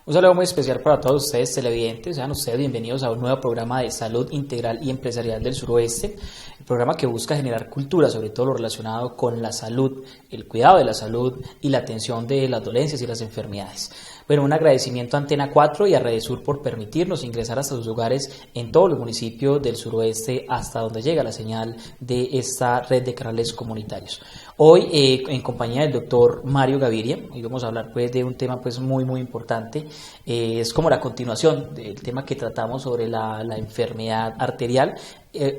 Un saludo muy especial para todos ustedes televidentes. Sean ustedes bienvenidos a un nuevo programa de salud integral y empresarial del suroeste. El programa que busca generar cultura, sobre todo lo relacionado con la salud, el cuidado de la salud y la atención de las dolencias y las enfermedades. Bueno, un agradecimiento a Antena 4 y a Redesur por permitirnos ingresar hasta sus hogares en todos los municipios del suroeste hasta donde llega la señal de esta red de canales comunitarios. Hoy en compañía del doctor Mario Gaviria, hoy vamos a hablar de un tema muy importante. Es como la continuación del tema que tratamos sobre la enfermedad arterial.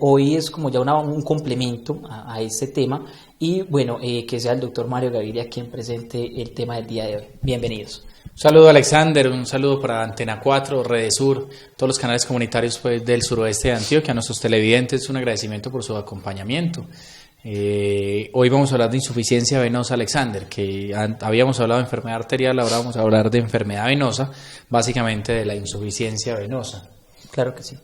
Hoy es como ya un complemento a este tema y bueno, que sea el doctor Mario Gaviria quien presente el tema del día de hoy. Bienvenidos. Un saludo Alexander, un saludo para Antena 4, Redesur, todos los canales comunitarios del suroeste de Antioquia, a nuestros televidentes, un agradecimiento por su acompañamiento. Hoy vamos a hablar de insuficiencia venosa, Alexander, que habíamos hablado de enfermedad arterial, ahora vamos a hablar de enfermedad venosa, básicamente de la insuficiencia venosa. Claro que sí.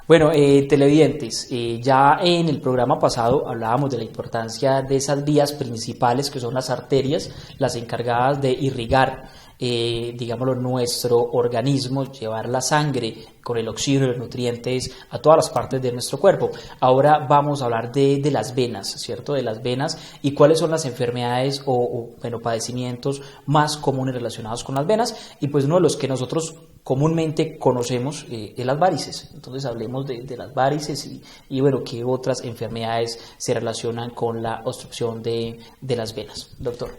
Bueno, televidentes, ya en el programa pasado hablábamos de la importancia de esas vías principales que son las arterias, las encargadas de irrigar, digámoslo, nuestro organismo, llevar la sangre con el oxígeno y los nutrientes a todas las partes de nuestro cuerpo. Ahora vamos a hablar de las venas, ¿cierto? De las venas y cuáles son las enfermedades o padecimientos más comunes relacionados con las venas, y pues uno de los que nosotros comúnmente conocemos es las varices. Entonces hablemos de las varices y bueno, qué otras enfermedades se relacionan con la obstrucción de las venas, doctor.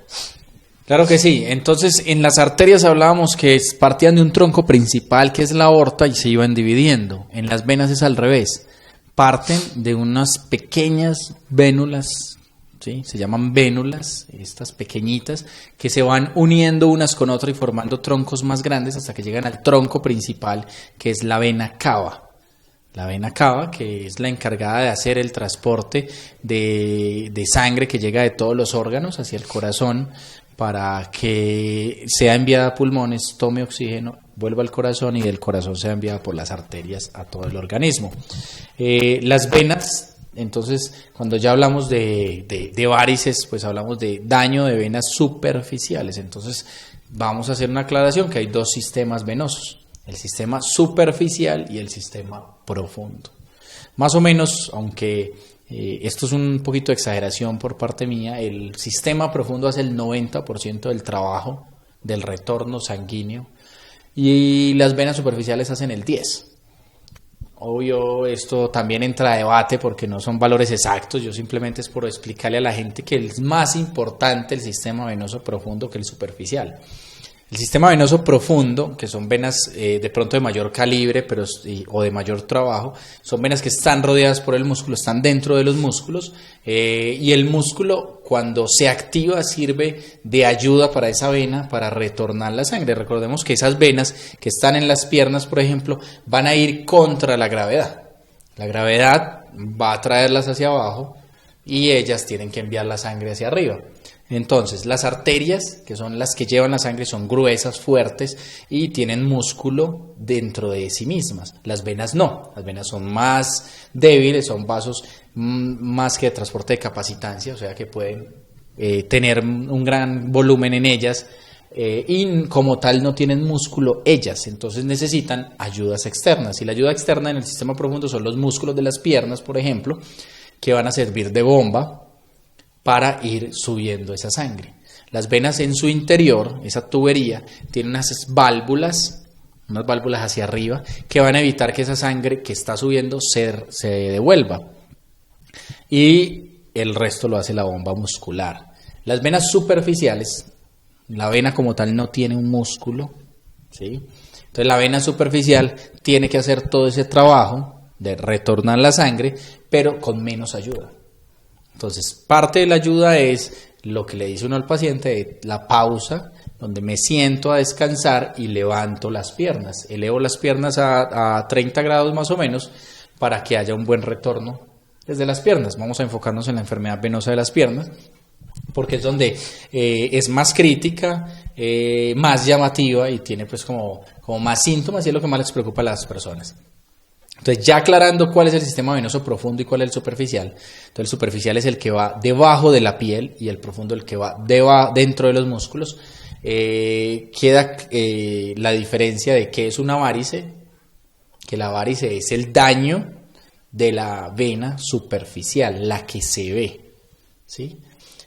Claro que sí. Entonces, en las arterias hablábamos que partían de un tronco principal que es la aorta y se iban dividiendo. En las venas es al revés. Parten de unas pequeñas vénulas, ¿sí? Se llaman vénulas, estas pequeñitas, que se van uniendo unas con otras y formando troncos más grandes hasta que llegan al tronco principal, que es la vena cava. La vena cava, que es la encargada de hacer el transporte de sangre que llega de todos los órganos hacia el corazón, para que sea enviada a pulmones, tome oxígeno, vuelva al corazón y del corazón sea enviada por las arterias a todo el organismo. Las venas, entonces, cuando ya hablamos de varices, pues hablamos de daño de venas superficiales. Entonces, vamos a hacer una aclaración que hay dos sistemas venosos, el sistema superficial y el sistema profundo. Más o menos, aunque esto es un poquito de exageración por parte mía, el sistema profundo hace el 90% del trabajo del retorno sanguíneo y las venas superficiales hacen el 10%. Obvio, esto también entra a debate porque no son valores exactos, yo simplemente es por explicarle a la gente que es más importante el sistema venoso profundo que el superficial. El sistema venoso profundo, que son venas de pronto de mayor calibre o de mayor trabajo, son venas que están rodeadas por el músculo, están dentro de los músculos, y el músculo cuando se activa sirve de ayuda para esa vena para retornar la sangre. Recordemos que esas venas que están en las piernas, por ejemplo, van a ir contra la gravedad. La gravedad va a traerlas hacia abajo y ellas tienen que enviar la sangre hacia arriba. Entonces, las arterias, que son las que llevan la sangre, son gruesas, fuertes y tienen músculo dentro de sí mismas. Las venas no, las venas son más débiles, son vasos más que de transporte de capacitancia, o sea que pueden tener un gran volumen en ellas y como tal no tienen músculo ellas, entonces necesitan ayudas externas. Y la ayuda externa en el sistema profundo son los músculos de las piernas, por ejemplo, que van a servir de bomba para ir subiendo esa sangre. Las venas en su interior, esa tubería, tiene unas válvulas hacia arriba que van a evitar que esa sangre que está subiendo se devuelva. Y el resto lo hace la bomba muscular. Las venas superficiales, la vena como tal no tiene un músculo, ¿sí? Entonces la vena superficial tiene que hacer todo ese trabajo de retornar la sangre, pero con menos ayuda. Entonces, parte de la ayuda es lo que le dice uno al paciente, de la pausa, donde me siento a descansar y levanto las piernas. Elevo las piernas a 30 grados más o menos para que haya un buen retorno desde las piernas. Vamos a enfocarnos en la enfermedad venosa de las piernas, porque es donde es más crítica, más llamativa y tiene pues como más síntomas y es lo que más les preocupa a las personas. Entonces, ya aclarando cuál es el sistema venoso profundo y cuál es el superficial. Entonces, el superficial es el que va debajo de la piel y el profundo el que va dentro de los músculos. queda la diferencia de qué es una varice, que la varice es el daño de la vena superficial, la que se ve, ¿sí?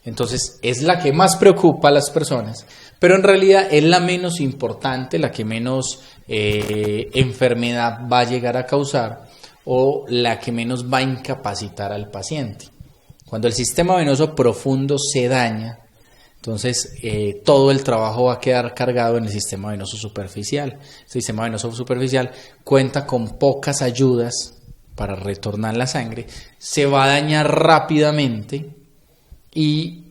Entonces es la que más preocupa a las personas, pero en realidad es la menos importante, la que menos enfermedad va a llegar a causar o la que menos va a incapacitar al paciente. Cuando el sistema venoso profundo se daña, entonces todo el trabajo va a quedar cargado en el sistema venoso superficial. El sistema venoso superficial cuenta con pocas ayudas para retornar la sangre, se va a dañar rápidamente y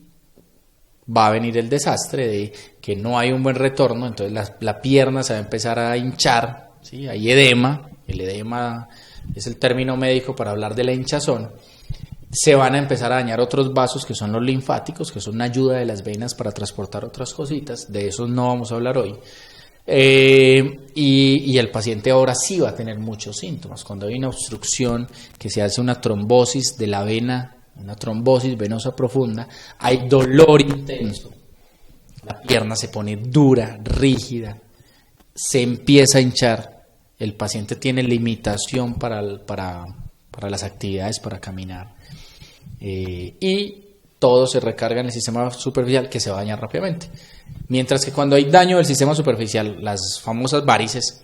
va a venir el desastre de que no hay un buen retorno, entonces la pierna se va a empezar a hinchar, ¿sí? Hay edema, el edema es el término médico para hablar de la hinchazón. Se van a empezar a dañar otros vasos que son los linfáticos, que son una ayuda de las venas para transportar otras cositas, de esos no vamos a hablar hoy. Y el paciente ahora sí va a tener muchos síntomas. Cuando hay una obstrucción, que se hace una trombosis de la vena, una trombosis venosa profunda, hay dolor intenso, la pierna se pone dura, rígida, se empieza a hinchar, el paciente tiene limitación para las actividades, para caminar, y todo se recarga en el sistema superficial, que se va a dañar rápidamente. Mientras que cuando hay daño del sistema superficial, las famosas varices,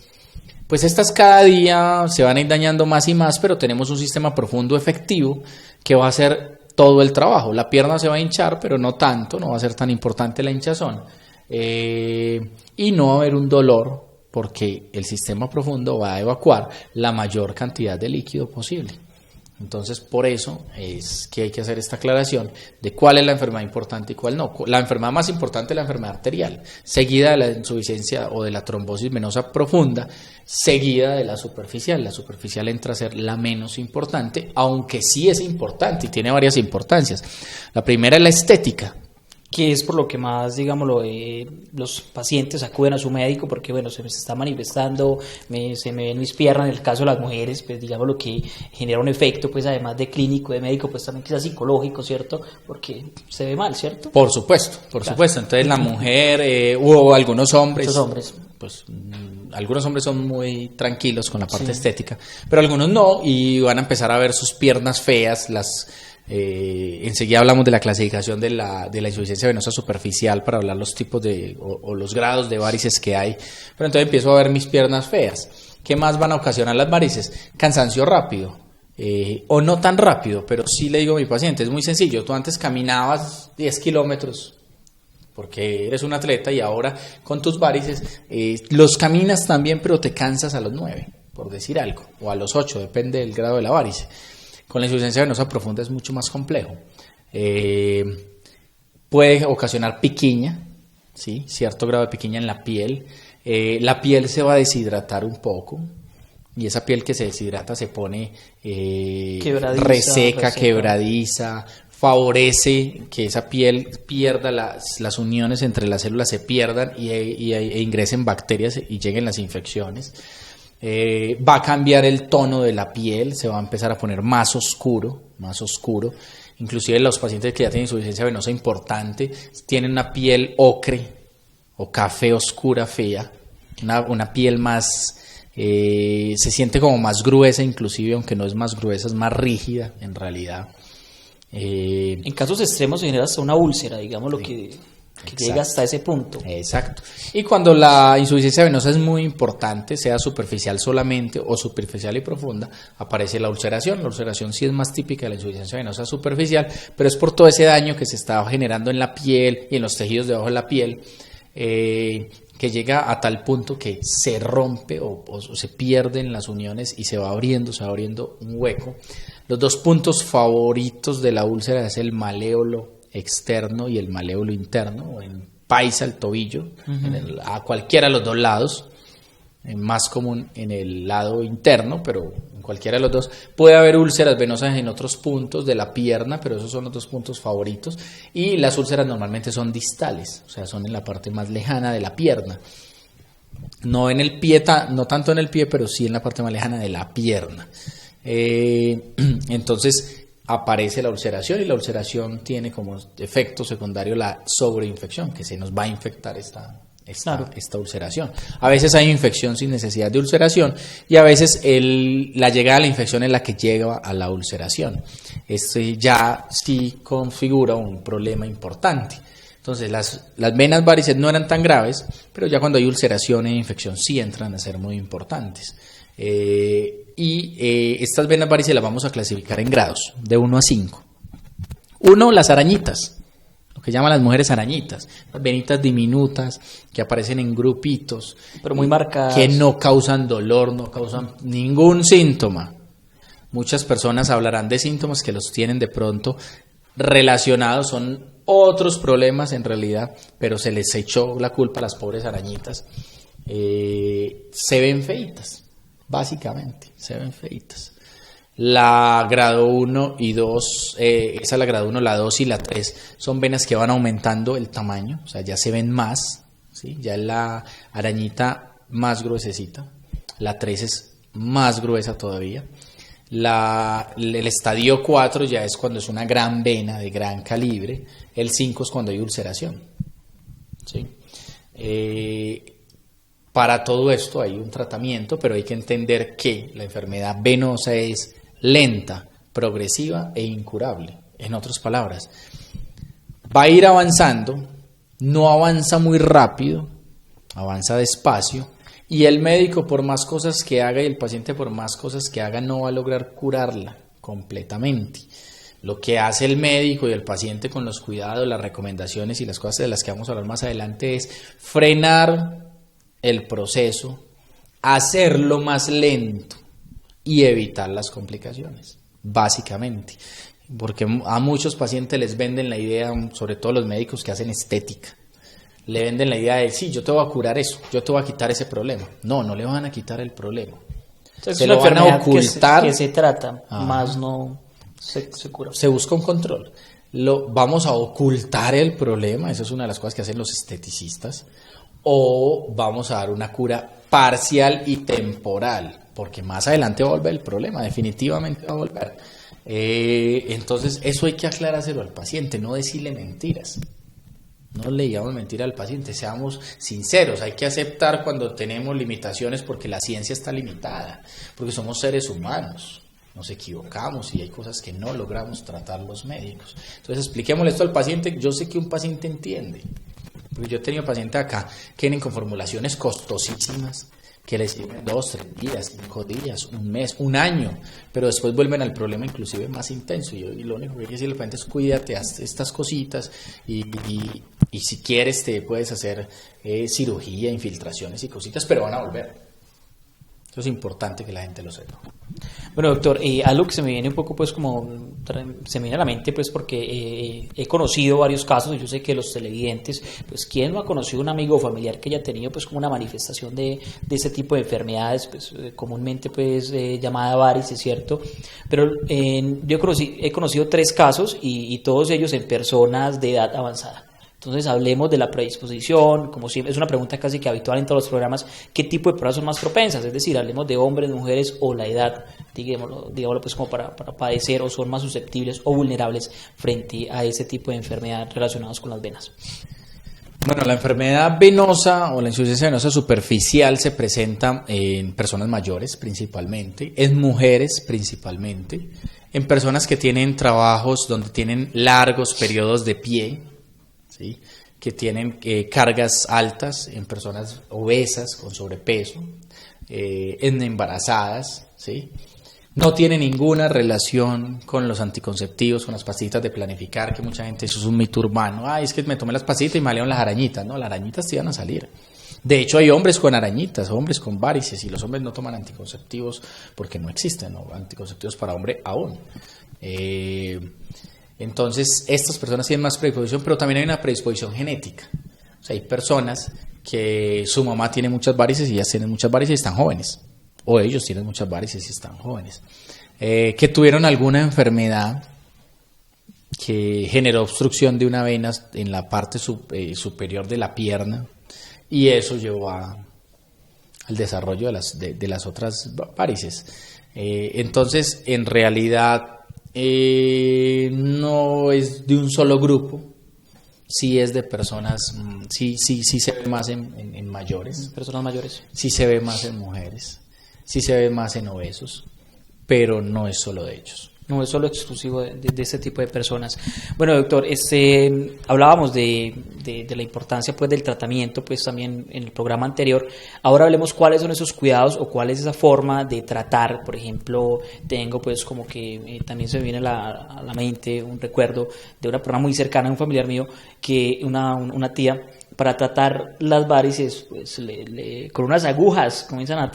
pues estas cada día se van a ir dañando más y más, pero tenemos un sistema profundo efectivo que va a hacer todo el trabajo. La pierna se va a hinchar, pero no tanto, no va a ser tan importante la hinchazón, y no va a haber un dolor, porque el sistema profundo va a evacuar la mayor cantidad de líquido posible. Entonces, por eso es que hay que hacer esta aclaración de cuál es la enfermedad importante y cuál no. La enfermedad más importante es la enfermedad arterial, seguida de la insuficiencia o de la trombosis venosa profunda, seguida de la superficial. La superficial entra a ser la menos importante, aunque sí es importante y tiene varias importancias. La primera es la estética, que es por lo que más, digámoslo, los pacientes acuden a su médico, porque bueno, se me está manifestando, se me ven mis piernas. En el caso de las mujeres, pues digamos lo que genera un efecto, pues además de clínico, de médico, pues también quizás psicológico, ¿cierto? Porque se ve mal, ¿cierto? Por supuesto, claro. Supuesto. Entonces la mujer, o algunos hombres, pues algunos hombres son muy tranquilos con la parte estética, pero algunos no, y van a empezar a ver sus piernas feas, enseguida hablamos de la clasificación de la insuficiencia venosa superficial para hablar los tipos o los grados de varices que hay, pero entonces empiezo a ver mis piernas feas. ¿Qué más van a ocasionar las varices? Cansancio rápido, o no tan rápido, pero sí le digo a mi paciente, es muy sencillo, tú antes caminabas 10 kilómetros porque eres un atleta y ahora con tus varices los caminas también, pero te cansas a los 9, por decir algo, o a los 8, depende del grado de la varice. Con la insuficiencia venosa profunda es mucho más complejo. Puede ocasionar piquiña, ¿sí? Cierto grado de piquiña en la piel. La piel se va a deshidratar un poco, y esa piel que se deshidrata se pone reseca, quebradiza, favorece que esa piel pierda las uniones entre las células, se pierdan e ingresen bacterias y lleguen las infecciones. Va a cambiar el tono de la piel, se va a empezar a poner más oscuro, inclusive los pacientes que ya tienen insuficiencia venosa importante tienen una piel ocre o café oscura fea, una piel más, se siente como más gruesa, inclusive aunque no es más gruesa, es más rígida en realidad. En casos extremos se genera hasta una úlcera, digamos, lo que llega hasta ese punto. Exacto. Y cuando la insuficiencia venosa es muy importante, sea superficial solamente o superficial y profunda, aparece la ulceración. La ulceración sí es más típica de la insuficiencia venosa superficial, pero es por todo ese daño que se está generando en la piel y en los tejidos debajo de la piel, que llega a tal punto que se rompe o se pierden las uniones y se va abriendo un hueco. Los dos puntos favoritos de la úlcera es el maléolo externo y el maléolo interno, o en paisa el tobillo, a cualquiera de los dos lados, más común en el lado interno, pero en cualquiera de los dos. Puede haber úlceras venosas en otros puntos de la pierna, pero esos son los dos puntos favoritos, y las úlceras normalmente son distales, o sea, son en la parte más lejana de la pierna, no en el pie, no tanto en el pie, pero sí en la parte más lejana de la pierna. Entonces aparece la ulceración, y la ulceración tiene como efecto secundario la sobreinfección, que se nos va a infectar esta ulceración. A veces hay infección sin necesidad de ulceración, y a veces la llegada a la infección es la que lleva a la ulceración. Ya sí configura un problema importante. Entonces las venas varices no eran tan graves, pero ya cuando hay ulceración e infección sí entran a ser muy importantes. Estas venas varices las vamos a clasificar en grados, de 1 a 5. 1, las arañitas, lo que llaman las mujeres arañitas, las venitas diminutas que aparecen en grupitos, pero muy marcadas, que no causan dolor, no causan ningún síntoma. Muchas personas hablarán de síntomas que los tienen de pronto relacionados, son otros problemas en realidad, pero se les echó la culpa a las pobres arañitas. Se ven feitas. Básicamente, se ven feitas. La grado 1 y 2, esa es la grado 1, la 2 y la 3, son venas que van aumentando el tamaño, o sea, ya se ven más, ¿sí? Ya es la arañita más gruesecita, la 3 es más gruesa todavía. El estadio 4 ya es cuando es una gran vena de gran calibre, el 5 es cuando hay ulceración, ¿sí? Para todo esto hay un tratamiento, pero hay que entender que la enfermedad venosa es lenta, progresiva e incurable. En otras palabras, va a ir avanzando, no avanza muy rápido, avanza despacio, y el médico por más cosas que haga y el paciente por más cosas que haga no va a lograr curarla completamente. Lo que hace el médico y el paciente con los cuidados, las recomendaciones y las cosas de las que vamos a hablar más adelante es frenar el proceso, hacerlo más lento y evitar las complicaciones, básicamente. Porque a muchos pacientes les venden la idea, sobre todo los médicos que hacen estética, le venden la idea de, sí, yo te voy a curar eso, yo te voy a quitar ese problema. No, no le van a quitar el problema. Entonces, se lo van a ocultar. Que se trata, más no se cura. Se busca un control. Vamos a ocultar el problema, eso es una de las cosas que hacen los esteticistas, o vamos a dar una cura parcial y temporal, porque más adelante va a volver el problema, definitivamente va a volver. Entonces, eso hay que aclarárselo al paciente, no decirle mentiras. No le digamos mentira al paciente, seamos sinceros, hay que aceptar cuando tenemos limitaciones porque la ciencia está limitada, porque somos seres humanos, nos equivocamos y hay cosas que no logramos tratar los médicos. Entonces expliquémosle esto al paciente, yo sé que un paciente entiende, porque yo he tenido pacientes acá que vienen con formulaciones costosísimas, que les sirven 2, 3 días, 5 días, un mes, un año, pero después vuelven al problema inclusive más intenso. Y lo único que hay que decirle al paciente es cuídate, haz estas cositas y si quieres te puedes hacer cirugía, infiltraciones y cositas, pero van a volver. Eso es importante que la gente lo sepa. Bueno, doctor, algo que se me viene un poco, pues, se me viene a la mente, pues, porque he conocido varios casos, y yo sé que los televidentes, pues, ¿quién no ha conocido un amigo o familiar que haya tenido, pues, como una manifestación de ese tipo de enfermedades, pues, comúnmente, pues, llamada varices, ¿cierto? Pero yo he conocido 3 casos y todos ellos en personas de edad avanzada. Entonces hablemos de la predisposición, como siempre, es una pregunta casi que habitual en todos los programas, ¿qué tipo de personas son más propensas? Es decir, hablemos de hombres, mujeres o la edad, digámoslo pues como para padecer o son más susceptibles o vulnerables frente a ese tipo de enfermedad relacionadas con las venas. Bueno, la enfermedad venosa o la insuficiencia venosa superficial se presenta en personas mayores principalmente, en mujeres principalmente, en personas que tienen trabajos donde tienen largos periodos de pie, ¿sí? Que tienen cargas altas, en personas obesas con sobrepeso, en embarazadas, ¿sí? No tiene ninguna relación con los anticonceptivos, con las pastillitas de planificar, que mucha gente, eso es un mito urbano. Ay, es que me tomé las pastillitas y me salieron las arañitas. No, las arañitas te iban a salir. De hecho, hay hombres con arañitas, hombres con varices, y los hombres no toman anticonceptivos porque no existen, ¿no? Anticonceptivos para hombre aún. Entonces, estas personas tienen más predisposición, pero también hay una predisposición genética. O sea, hay personas que su mamá tiene muchas varices y ellas tienen muchas varices y están jóvenes. O ellos tienen muchas varices y están jóvenes. Que tuvieron alguna enfermedad que generó obstrucción de una vena en la parte superior de la pierna y eso llevó al desarrollo de las otras varices. Entonces, en realidad, No es de un solo grupo, sí es de personas, sí se ve más en mayores, Personas mayores. sí se ve más en mujeres, sí se ve más en obesos, pero no es solo de ellos. No es solo exclusivo de este tipo de personas. Bueno, doctor, hablábamos de la importancia pues del tratamiento, pues también en el programa anterior. Ahora hablemos cuáles son esos cuidados o cuál es esa forma de tratar. Por ejemplo, tengo pues como que también se me viene a la mente un recuerdo de una persona muy cercana, un familiar mío, que una tía, para tratar las varices, pues con unas agujas comienzan a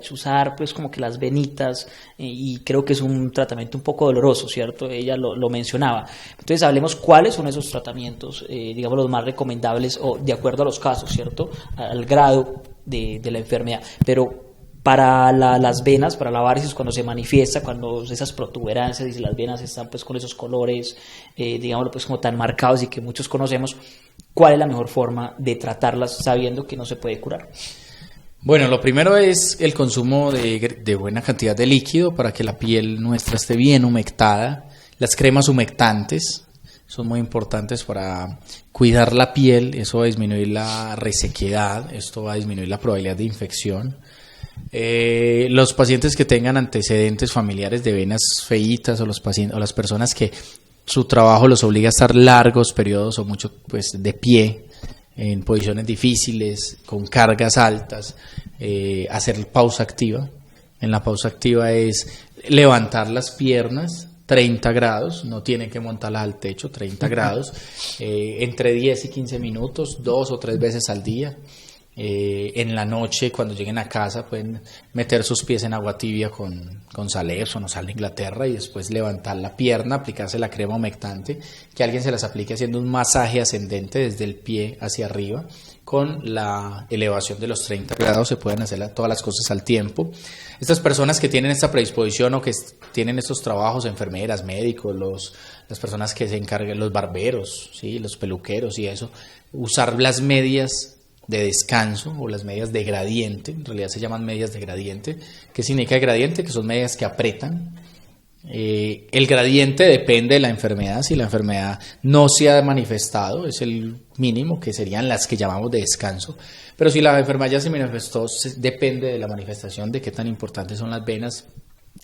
chuzar pues como que las venitas, y creo que es un tratamiento un poco doloroso, ¿cierto? Ella lo mencionaba. Entonces hablemos cuáles son esos tratamientos, digamos los más recomendables o de acuerdo a los casos, ¿cierto? Al grado de la enfermedad. Pero para las venas, para la varices, cuando se manifiesta, cuando esas protuberancias y las venas están pues con esos colores, digámoslo pues como tan marcados y que muchos conocemos, ¿cuál es la mejor forma de tratarlas sabiendo que no se puede curar? Bueno, lo primero es el consumo de buena cantidad de líquido para que la piel nuestra esté bien humectada. Las cremas humectantes son muy importantes para cuidar la piel, eso va a disminuir la resequedad, esto va a disminuir la probabilidad de infección. Los pacientes que tengan antecedentes familiares de venas feítas o las personas que su trabajo los obliga a estar largos periodos o mucho pues de pie en posiciones difíciles con cargas altas, hacer pausa activa. En la pausa activa es levantar las piernas 30 grados, no tienen que montarlas al techo, 30 grados, entre 10 y 15 minutos, 2 o 3 veces al día. En la noche, cuando lleguen a casa, pueden meter sus pies en agua tibia con sal Epsom o sal de Inglaterra y después levantar la pierna, aplicarse la crema humectante, que alguien se las aplique haciendo un masaje ascendente desde el pie hacia arriba. Con la elevación de los 30 grados se pueden hacer todas las cosas al tiempo. Estas personas que tienen esta predisposición o que tienen estos trabajos, enfermeras, médicos, las personas que se encargan, los barberos, ¿sí? Los peluqueros y eso, usar las medias de descanso o las medias de gradiente, en realidad se llaman medias de gradiente. ¿Qué significa gradiente? Que son medias que apretan. El gradiente depende de la enfermedad. Si la enfermedad no se ha manifestado, es el mínimo, que serían las que llamamos de descanso. Pero si la enfermedad ya se manifestó, depende de la manifestación, de qué tan importantes son las venas.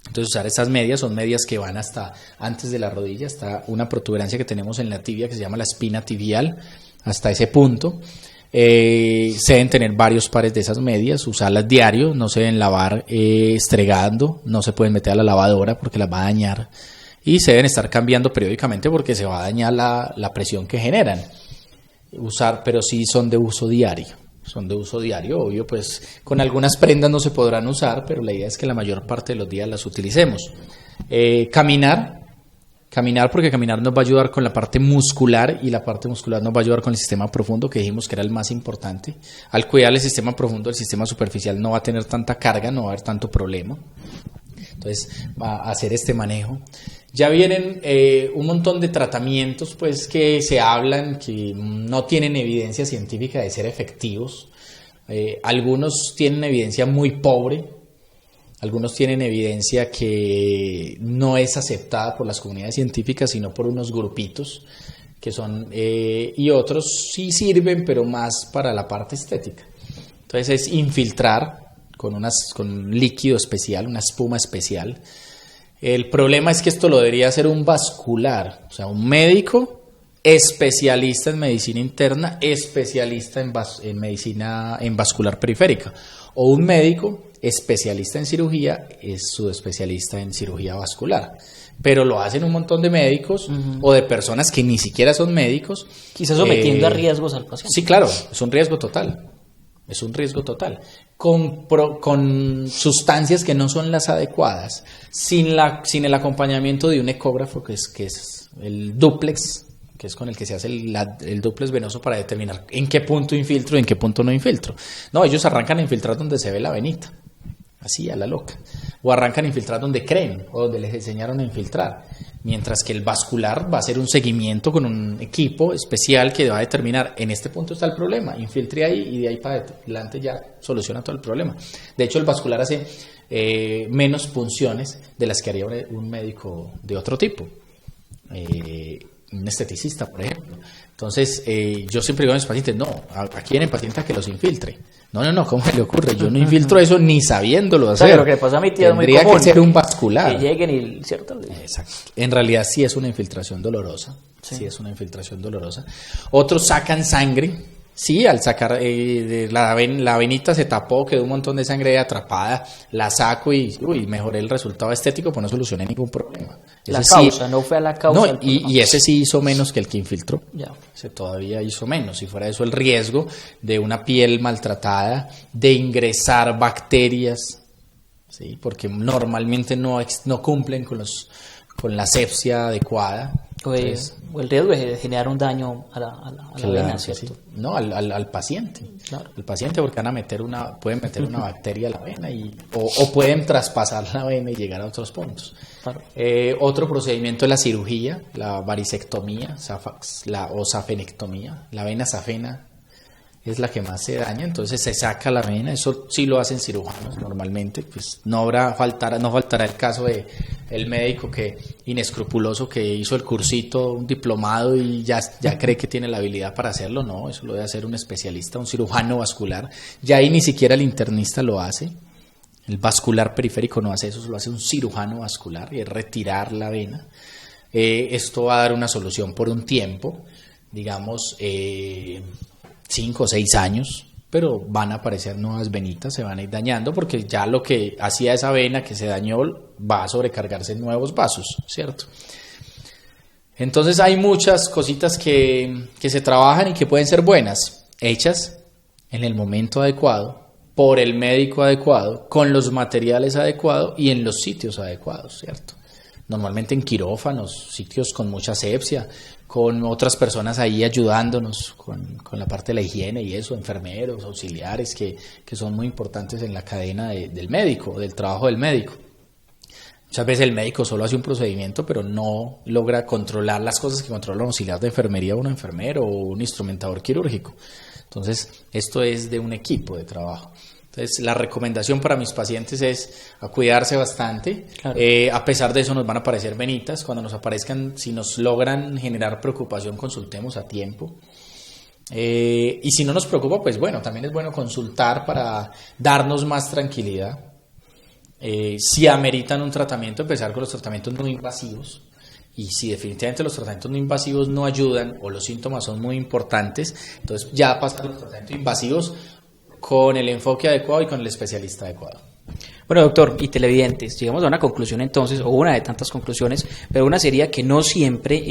Entonces usar estas medias, son medias que van hasta antes de la rodilla, hasta una protuberancia que tenemos en la tibia que se llama la espina tibial, hasta ese punto. Se deben tener varios pares de esas medias, usarlas diario, no se deben lavar estregando, no se pueden meter a la lavadora porque las va a dañar, y se deben estar cambiando periódicamente porque se va a dañar la presión que generan. Pero sí son de uso diario, obvio, pues con algunas prendas no se podrán usar, pero la idea es que la mayor parte de los días las utilicemos. Caminar, porque caminar nos va a ayudar con la parte muscular y la parte muscular nos va a ayudar con el sistema profundo, que dijimos que era el más importante. Al cuidar el sistema profundo, el sistema superficial no va a tener tanta carga, no va a haber tanto problema. Entonces, va a hacer este manejo. Ya vienen un montón de tratamientos pues que se hablan, que no tienen evidencia científica de ser efectivos. Algunos tienen evidencia muy pobre. Algunos tienen evidencia que no es aceptada por las comunidades científicas, sino por unos grupitos que son, y otros sí sirven, pero más para la parte estética. Entonces es infiltrar con un líquido especial, una espuma especial. El problema es que esto lo debería hacer un vascular, o sea, un médico especialista en medicina interna, especialista en medicina en vascular periférica, o un médico especialista en cirugía, es su especialista en cirugía vascular. Pero lo hacen un montón de médicos o de personas que ni siquiera son médicos. Quizás sometiendo a riesgos al paciente. Sí, claro, es un riesgo total. Es un riesgo total. Con sustancias que no son las adecuadas, sin el acompañamiento de un ecógrafo, que es el dúplex, que es con el que se hace el dúplex venoso para determinar en qué punto infiltro y en qué punto no infiltro. No, ellos arrancan a infiltrar donde se ve la venita, así a la loca, o arrancan a infiltrar donde creen o donde les enseñaron a infiltrar, mientras que el vascular va a hacer un seguimiento con un equipo especial que va a determinar en este punto está el problema, infiltre ahí y de ahí para adelante ya soluciona todo el problema. De hecho, el vascular hace menos punciones de las que haría un médico de otro tipo, un esteticista, por ejemplo. Entonces, yo siempre digo a mis pacientes, no, aquí vienen pacientes a que los infiltre. No, ¿cómo le ocurre? Yo no infiltro eso ni sabiéndolo hacer. O sea, lo que le pasa a mi tía Tendría es muy común, que ser un vascular. que lleguen y, ¿cierto? Exacto. En realidad sí es una infiltración dolorosa. Sí es una infiltración dolorosa. Otros sacan sangre. Sí, al sacar la venita se tapó, quedó un montón de sangre atrapada, la saco y mejoré el resultado estético, pues no solucioné ningún problema. La Ese causa, sí, no fue a la causa. no, y ese sí hizo menos que el que infiltró. Ya. Ese todavía hizo menos. Si fuera eso el riesgo de una piel maltratada, de ingresar bacterias, ¿sí? Porque normalmente no cumplen con la asepsia adecuada. O el riesgo de generar un daño a la vena, ¿cierto? Sí. No, al paciente. Claro. El paciente, porque pueden meter una bacteria a la vena o pueden traspasar la vena y llegar a otros puntos. Claro. Otro procedimiento es la cirugía, la varicectomía o safenectomía. La vena safena es la que más se daña, entonces se saca la vena. Eso sí lo hacen cirujanos normalmente, pues no faltará el caso de el médico inescrupuloso que hizo el cursito, un diplomado y ya cree que tiene la habilidad para hacerlo. No, eso lo debe hacer un especialista, un cirujano vascular. Ya ahí ni siquiera el internista lo hace. El vascular periférico no hace eso, lo hace un cirujano vascular, y es retirar la vena. Esto va a dar una solución por un tiempo, digamos 5 o 6 años, pero van a aparecer nuevas venitas, se van a ir dañando, porque ya lo que hacía esa vena que se dañó va a sobrecargarse en nuevos vasos, ¿cierto? Entonces hay muchas cositas que se trabajan y que pueden ser buenas, hechas en el momento adecuado, por el médico adecuado, con los materiales adecuados y en los sitios adecuados, ¿cierto? Normalmente en quirófanos, sitios con mucha asepsia, con otras personas ahí ayudándonos con la parte de la higiene y eso, enfermeros, auxiliares, que son muy importantes en la cadena del médico, del trabajo del médico. Muchas veces el médico solo hace un procedimiento, pero no logra controlar las cosas que controla un auxiliar de enfermería, un enfermero o un instrumentador quirúrgico. Entonces, esto es de un equipo de trabajo. Entonces, la recomendación para mis pacientes es a cuidarse bastante. Claro. A pesar de eso nos van a aparecer venitas. Cuando nos aparezcan, si nos logran generar preocupación, consultemos a tiempo. Y si no nos preocupa, pues bueno, también es bueno consultar para darnos más tranquilidad. Si ameritan un tratamiento, empezar con los tratamientos no invasivos. Y si definitivamente los tratamientos no invasivos no ayudan o los síntomas son muy importantes, entonces ya pasar a los tratamientos invasivos con el enfoque adecuado y con el especialista adecuado. Bueno, doctor, y televidentes, llegamos a una conclusión entonces, o una de tantas conclusiones, pero una sería que no siempre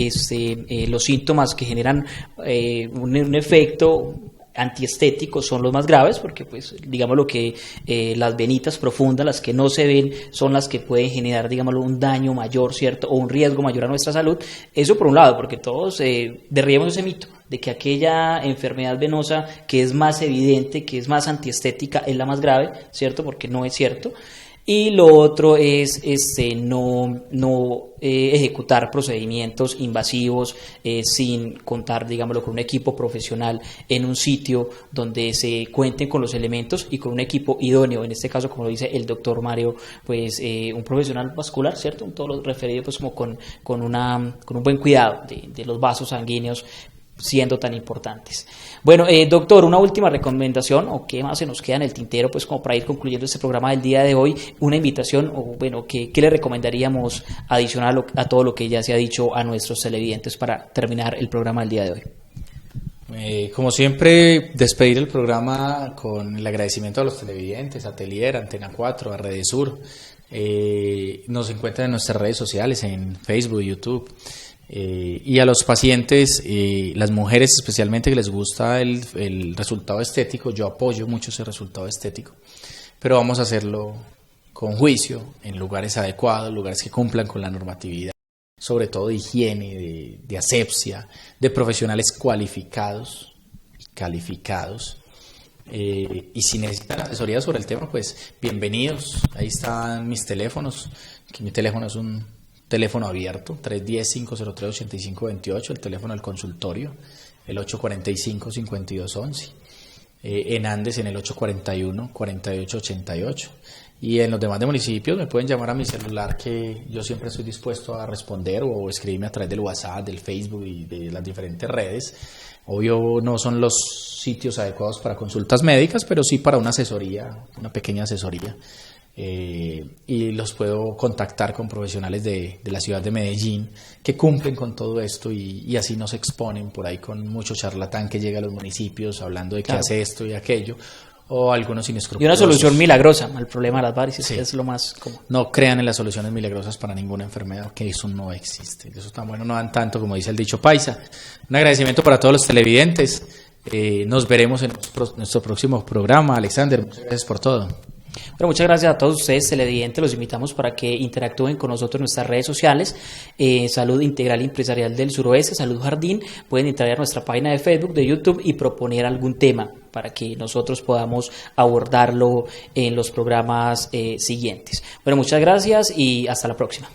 los síntomas que generan un efecto antiestético son los más graves, porque pues digamos lo que las venitas profundas, las que no se ven, son las que pueden generar, digámoslo, un daño mayor, ¿cierto? O un riesgo mayor a nuestra salud. Eso por un lado, porque todos derribamos ese mito de que aquella enfermedad venosa que es más evidente, que es más antiestética, es la más grave, ¿cierto? Porque no es cierto. Y lo otro es no ejecutar procedimientos invasivos sin contar, digámoslo, con un equipo profesional en un sitio donde se cuenten con los elementos y con un equipo idóneo. En este caso, como lo dice el doctor Mario, pues un profesional vascular, ¿cierto? Un todo lo referido pues como con un buen cuidado de los vasos sanguíneos, siendo tan importantes. Bueno, doctor, una última recomendación, o qué más se nos queda en el tintero, pues como para ir concluyendo este programa del día de hoy, una invitación, o bueno, ¿qué le recomendaríamos adicional a todo lo que ya se ha dicho a nuestros televidentes para terminar el programa del día de hoy? Como siempre, despedir el programa con el agradecimiento a los televidentes, a Atelier, Antena 4, a Redesur. Nos encuentran en nuestras redes sociales, en Facebook, YouTube. Y a los pacientes, las mujeres especialmente que les gusta el resultado estético, yo apoyo mucho ese resultado estético, pero vamos a hacerlo con juicio, en lugares adecuados, lugares que cumplan con la normatividad, sobre todo de higiene, de asepsia, de profesionales calificados. Y si necesitan asesoría sobre el tema, pues bienvenidos. Ahí están mis teléfonos, que mi teléfono es un teléfono abierto, 310-503-8528, el teléfono del consultorio, el 845-5211, en Andes en el 841-4888, Y en los demás de municipios me pueden llamar a mi celular, que yo siempre estoy dispuesto a responder, o escribirme a través del WhatsApp, del Facebook y de las diferentes redes. Obvio no son los sitios adecuados para consultas médicas, pero sí para una asesoría, una pequeña asesoría. Y los puedo contactar con profesionales de la ciudad de Medellín que cumplen con todo esto, y así no se exponen por ahí con mucho charlatán que llega a los municipios hablando de que hace esto y aquello, o algunos inescrupulosos. Y una solución milagrosa al problema de las varices, Sí. es lo más común. No crean en las soluciones milagrosas para ninguna enfermedad, que eso no existe. Eso tan bueno, no dan tanto como dice el dicho paisa. Un agradecimiento para todos los televidentes. Nos veremos en nuestro próximo programa. Alexander, muchas gracias por todo. Bueno, muchas gracias a todos ustedes televidentes, los invitamos para que interactúen con nosotros en nuestras redes sociales, Salud Integral y Empresarial del Suroeste, Salud Jardín. Pueden entrar a nuestra página de Facebook, de YouTube, y proponer algún tema para que nosotros podamos abordarlo en los programas siguientes. Bueno, muchas gracias y hasta la próxima.